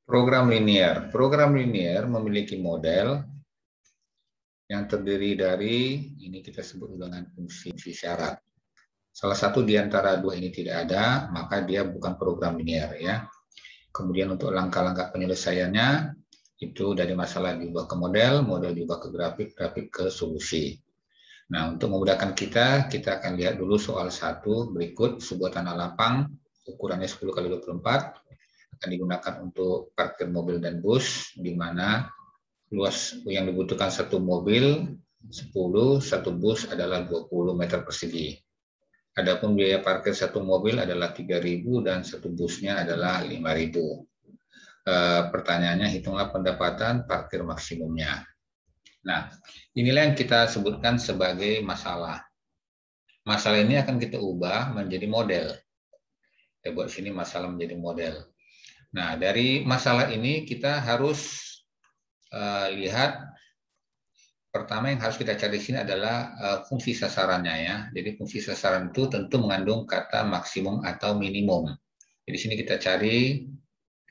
Program linear. Program linear memiliki model yang terdiri dari, ini kita sebut dengan fungsi syarat. Salah satu di antara dua ini tidak ada, maka dia bukan program linear ya. Kemudian untuk langkah-langkah penyelesaiannya, itu dari masalah diubah ke model, model diubah ke grafik, grafik ke solusi. Nah, untuk memudahkan kita akan lihat dulu soal 1 berikut. Sebuah tanah lapang, ukurannya 10x24, akan digunakan untuk parkir mobil dan bus, di mana luas yang dibutuhkan satu mobil 10, satu bus adalah 20 meter persegi. Adapun biaya parkir satu mobil adalah 3.000 dan satu busnya adalah 5.000. Pertanyaannya, hitunglah pendapatan parkir maksimumnya. Nah, inilah yang kita sebutkan sebagai masalah. Masalah ini akan kita ubah menjadi model. Kita buat sini masalah menjadi model. Nah, dari masalah ini kita harus lihat, pertama yang harus kita cari di sini adalah fungsi sasarannya ya. Jadi fungsi sasaran itu tentu mengandung kata maksimum atau minimum. Jadi di sini kita cari,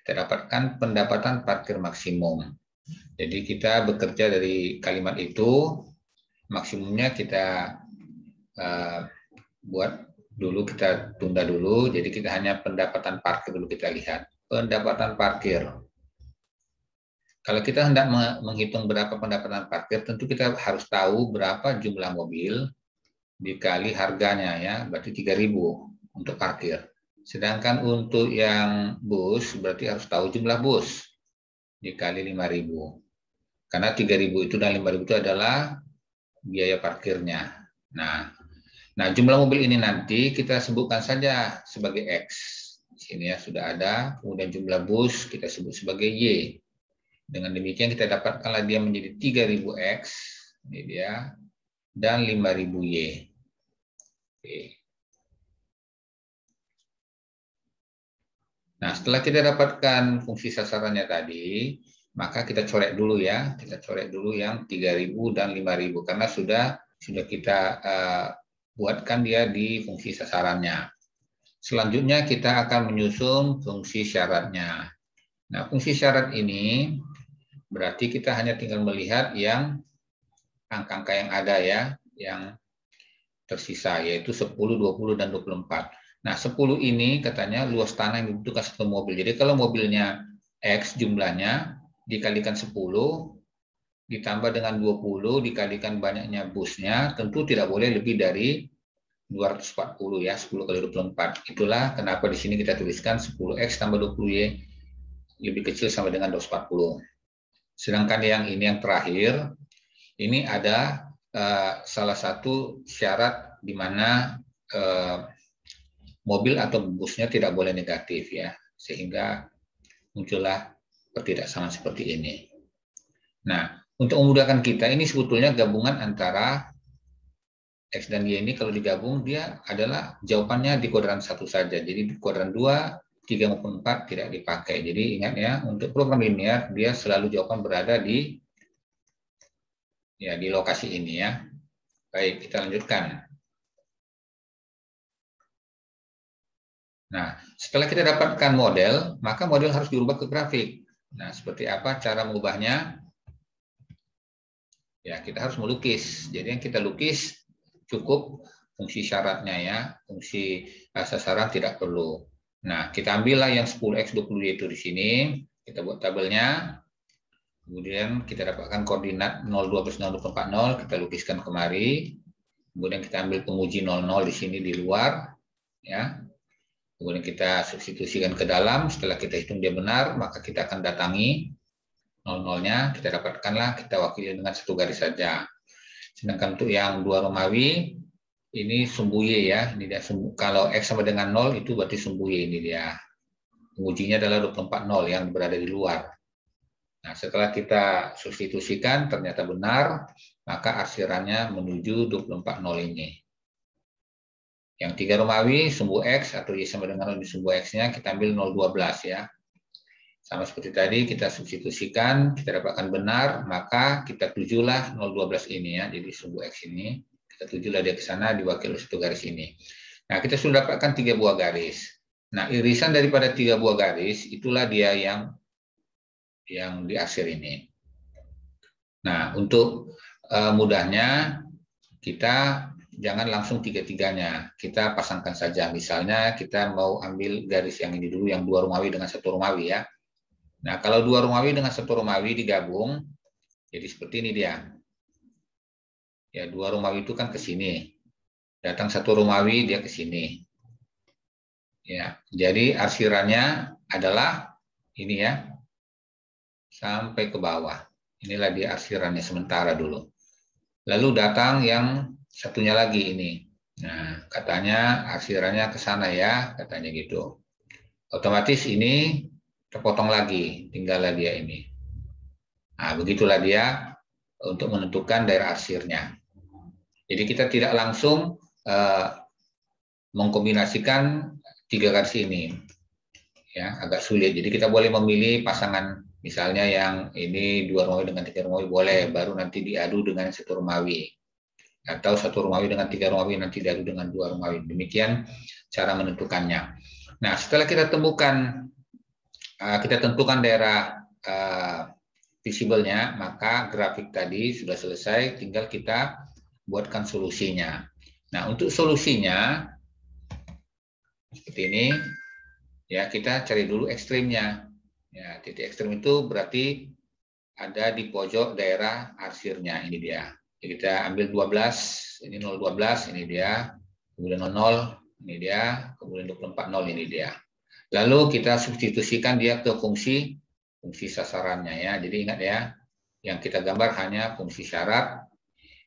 kita dapatkan pendapatan parkir maksimum. Jadi kita bekerja dari kalimat itu, maksimumnya kita buat dulu, kita tunda dulu. Jadi kita hanya pendapatan parkir dulu kita lihat. Pendapatan parkir. Kalau kita hendak menghitung berapa pendapatan parkir, tentu kita harus tahu berapa jumlah mobil dikali harganya ya, berarti 3.000 untuk parkir. Sedangkan untuk yang bus, berarti harus tahu jumlah bus dikali 5.000. Karena 3.000 itu dan 5.000 itu adalah biaya parkirnya. Nah, jumlah mobil ini nanti kita sebutkan saja sebagai X. Di sini ya sudah ada. Kemudian jumlah bus kita sebut sebagai Y. Dengan demikian kita dapatkanlah dia menjadi 3.000X, ini dia, dan 5.000Y. Oke. Nah, setelah kita dapatkan fungsi sasarannya tadi, maka kita coret dulu ya. Kita coret dulu yang 3.000 dan 5.000 karena sudah kita buatkan dia di fungsi sasarannya. Selanjutnya kita akan menyusun fungsi syaratnya. Nah, fungsi syarat ini berarti kita hanya tinggal melihat yang angka-angka yang ada ya, yang tersisa, yaitu 10, 20, dan 24. Nah, 10 ini katanya luas tanah yang dibutuhkan satu mobil. Jadi kalau mobilnya X jumlahnya dikalikan 10, ditambah dengan 20, dikalikan banyaknya busnya, tentu tidak boleh lebih dari 240 ya, 10 kali 24. Itulah kenapa di sini kita tuliskan 10X tambah 20Y lebih kecil sama dengan 240. Sedangkan yang ini yang terakhir, ini ada salah satu syarat di mana mobil atau busnya tidak boleh negatif ya, sehingga muncullah ketidaksamaan seperti ini. Nah, untuk memudahkan kita, ini sebetulnya gabungan antara X dan Y ini kalau digabung dia adalah jawabannya di kuadran 1 saja. Jadi di kuadran 2, 3 maupun 4 tidak dipakai. Jadi ingat ya, untuk program linear dia selalu jawaban berada di lokasi ini ya. Baik, kita lanjutkan. Nah, setelah kita dapatkan model, maka model harus dirubah ke grafik. Nah, seperti apa cara mengubahnya? Ya, kita harus melukis. Jadi yang kita lukis cukup fungsi syaratnya ya, fungsi sasaran tidak perlu. Nah, kita ambillah yang 10X 20Y itu di sini, kita buat tabelnya. Kemudian kita dapatkan koordinat 0, 12, 0, 40, kita lukiskan kemari. Kemudian kita ambil penguji 00 di sini di luar ya. Kemudian kita substitusikan ke dalam, setelah kita hitung dia benar, maka kita akan datangi 00-nya, kita dapatkanlah, kita wakili dengan satu garis saja. Sedangkan untuk yang 2 Romawi, ini sumbu Y ya, ini dia sumbu, kalau X sama dengan 0 itu berarti sumbu Y, ini dia. Pengujinya adalah 240 yang berada di luar. Nah, setelah kita substitusikan ternyata benar, maka arsirannya menuju 240 ini. Yang 3 Romawi, sumbu X atau Y sama dengan 0 di sumbu X-nya, kita ambil 0,12 ya. Sama seperti tadi, kita substitusikan, kita dapatkan benar, maka kita tujulah 0,12 ini ya. Jadi sumbu X ini, kita tujulah dia ke sana, diwakili oleh satu garis ini. Nah, kita sudah dapatkan 3 buah garis. Nah, irisan daripada 3 buah garis, itulah dia yang yang di arsir ini. Nah, untuk mudahnya kita jangan langsung tiga-tiganya. Kita pasangkan saja. Misalnya kita mau ambil garis yang ini dulu, yang 2 Romawi dengan 1 Romawi ya. Nah, kalau 2 Romawi dengan 1 Romawi digabung, jadi seperti ini dia. Ya, 2 Romawi itu kan ke sini. Datang 1 Romawi, dia ke sini. Ya, jadi arsirannya adalah ini ya, sampai ke bawah. Inilah dia arsirannya sementara dulu. Lalu datang yang satunya lagi ini. Nah, katanya arsirannya ke sana ya, katanya gitu. Otomatis ini terpotong lagi, tinggallah dia ini. Nah, begitulah dia untuk menentukan daerah arsirnya. Jadi kita tidak langsung mengkombinasikan 3 garis ini. Ya, agak sulit. Jadi kita boleh memilih pasangan, misalnya yang ini 2 Romawi dengan 3 Romawi boleh, baru nanti diadu dengan 1 Romawi. Atau 1 Romawi dengan 3 Romawi nanti diadu dengan 2 Romawi. Demikian cara menentukannya. Nah, setelah kita temukan, kita tentukan daerah visible-nya, maka grafik tadi sudah selesai, tinggal kita buatkan solusinya. Nah, untuk solusinya seperti ini, ya kita cari dulu ekstrimnya. Ya, titik ekstrim itu berarti ada di pojok daerah arsirnya, ini dia. Jadi kita ambil 12, ini 012, ini dia. Kemudian 00, ini dia. Kemudian 240, ini dia. Lalu kita substitusikan dia ke fungsi sasarannya ya. Jadi ingat ya, yang kita gambar hanya fungsi syarat,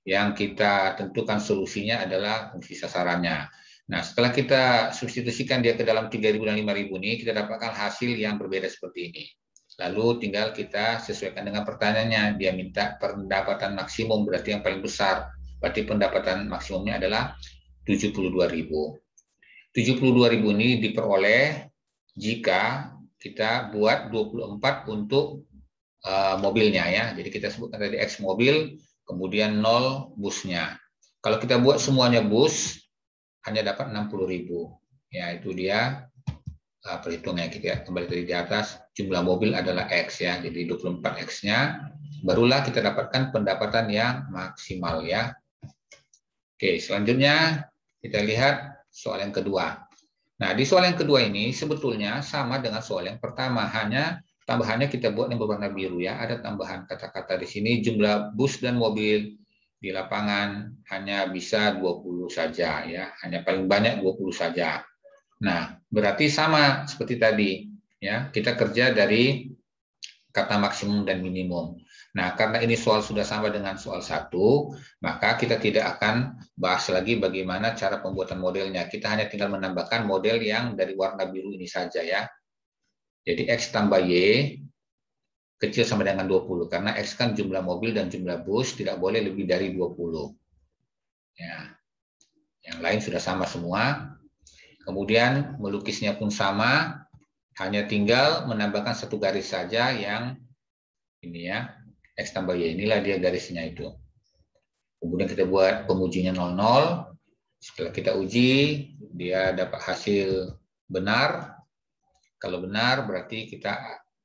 yang kita tentukan solusinya adalah fungsi sasarannya. Nah, setelah kita substitusikan dia ke dalam 3.000 dan 5.000 ini, kita dapatkan hasil yang berbeda seperti ini. Lalu tinggal kita sesuaikan dengan pertanyaannya. Dia minta pendapatan maksimum, berarti yang paling besar. Berarti pendapatan maksimumnya adalah 72.000. 72.000 ini diperoleh jika kita buat 24 untuk mobilnya ya. Jadi kita sebutkan tadi X mobil, kemudian 0 busnya. Kalau kita buat semuanya bus, hanya dapat 60.000. Ya, itu dia perhitungannya. Kita kembali tadi di atas, jumlah mobil adalah X ya. Jadi 24 X-nya, barulah kita dapatkan pendapatan yang maksimal ya. Oke, selanjutnya kita lihat soal yang kedua. Nah, di soal yang kedua ini sebetulnya sama dengan soal yang pertama, hanya tambahannya kita buat yang berwarna biru ya. Ada tambahan kata-kata di sini, jumlah bus dan mobil di lapangan hanya bisa 20 saja ya, hanya paling banyak 20 saja. Nah, berarti sama seperti tadi ya, kita kerja dari kata maksimum dan minimum. Nah, karena ini soal sudah sama dengan soal 1, maka kita tidak akan bahas lagi bagaimana cara pembuatan modelnya. Kita hanya tinggal menambahkan model yang dari warna biru ini saja ya. Jadi X tambah Y kecil sama dengan 20, karena X kan jumlah mobil dan jumlah bus, tidak boleh lebih dari 20. Ya. Yang lain sudah sama semua. Kemudian melukisnya pun sama, hanya tinggal menambahkan 1 garis saja yang ini ya, X tambah Y, inilah dia garisnya itu. Kemudian kita buat pengujinya 00, setelah kita uji, dia dapat hasil benar. Kalau benar berarti kita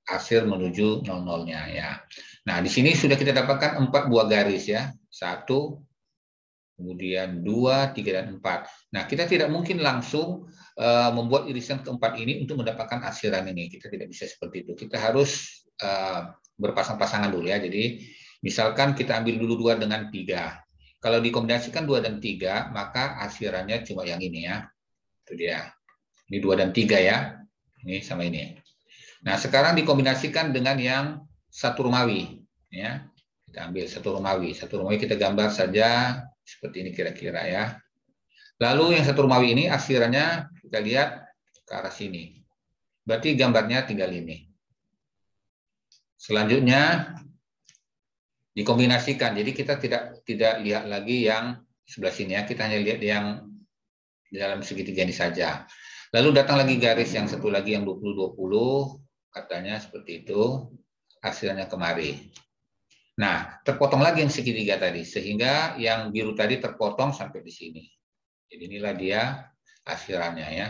arsir menuju 00-nya ya. Nah, di sini sudah kita dapatkan 4 buah garis ya. 1, kemudian 2, 3, dan 4. Nah, kita tidak mungkin langsung membuat irisan keempat ini untuk mendapatkan arsiran ini. Kita tidak bisa seperti itu. Kita harus berpasang-pasangan dulu ya. Jadi, misalkan kita ambil dulu 2 dengan 3. Kalau dikombinasikan 2 dan 3, maka arsirannya cuma yang ini ya. Itu dia. Ini 2 dan 3 ya. Ini sama ini. Nah, sekarang dikombinasikan dengan yang 1 Romawi. Ya. Kita ambil 1 Romawi. 1 Romawi kita gambar saja seperti ini kira-kira ya. Lalu yang 1 Romawi ini arsirannya kita lihat ke arah sini. Berarti gambarnya tinggal ini. Selanjutnya dikombinasikan. Jadi kita tidak lihat lagi yang sebelah sini ya. Kita hanya lihat yang di dalam segitiga ini saja. Lalu datang lagi garis yang satu lagi yang 20-20. Katanya seperti itu, hasilnya kemari. Nah, terpotong lagi yang segitiga tadi, sehingga yang biru tadi terpotong sampai di sini. Jadi inilah dia arsirannya ya.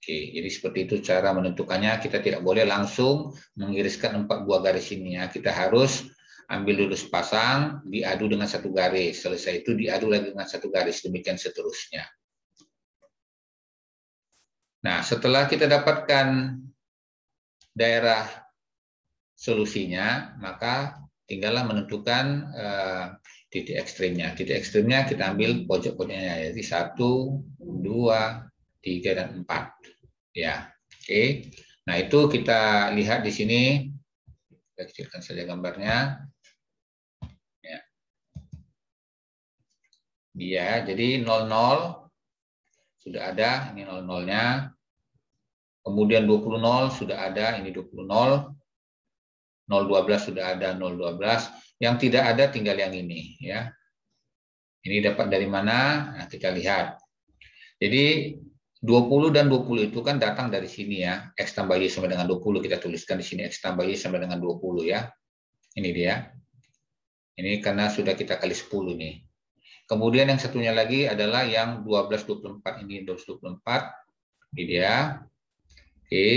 Oke, jadi seperti itu cara menentukannya. Kita tidak boleh langsung mengiriskan 4 buah garis ini ya. Kita harus ambil dulu sepasang, diadu dengan 1 garis. Selesai itu diadu lagi dengan 1 garis. Demikian seterusnya. Nah, setelah kita dapatkan daerah solusinya, maka tinggallah menentukan titik ekstrimnya. Titik ekstrimnya kita ambil pojok-pojoknya, yaitu 1, 2, 3, dan 4. Ya, oke. Nah, itu kita lihat di sini. Kita kecilkan saja gambarnya. Ya. Dia, jadi 00 sudah ada, ini 00-nya. Kemudian 20 sudah ada, ini 20 0. 012 sudah ada, 012. Yang tidak ada tinggal yang ini, ya. Ini dapat dari mana? Nah, kita lihat. Jadi 20 dan 20 itu kan datang dari sini ya. X tambah Y sama dengan 20. Kita tuliskan di sini X tambah Y sama dengan 20 ya. Ini dia. Ini karena sudah kita kali 10 nih. Kemudian yang satunya lagi adalah yang 1224. Ini 1224. Ini dia. Oke.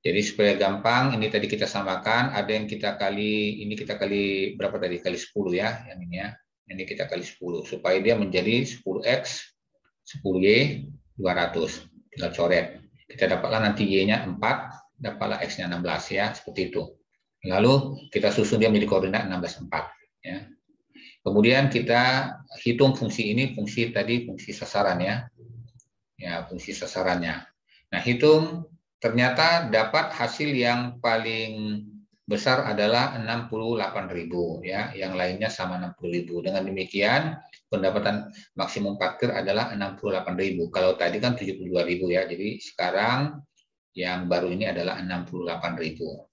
Jadi supaya gampang, ini tadi kita samakan. Ada yang kita kali, ini kita kali berapa tadi? Kali 10 ya. Yang ini ya. Ini kita kali 10. Supaya dia menjadi 10X, 10Y, 200. Tinggal coret. Kita dapatlah nanti Y-nya 4, dapatlah X-nya 16 ya, seperti itu. Lalu kita susun dia menjadi koordinat 16, 4 ya. Kemudian kita hitung fungsi ini, fungsi tadi fungsi sasaran ya. Ya, fungsi sasarannya. Nah, hitung ternyata dapat hasil yang paling besar adalah 68.000 ya, yang lainnya sama 60.000. Dengan demikian pendapatan maksimum parkir adalah 68.000. Kalau tadi kan 72.000 ya. Jadi sekarang yang baru ini adalah 68.000.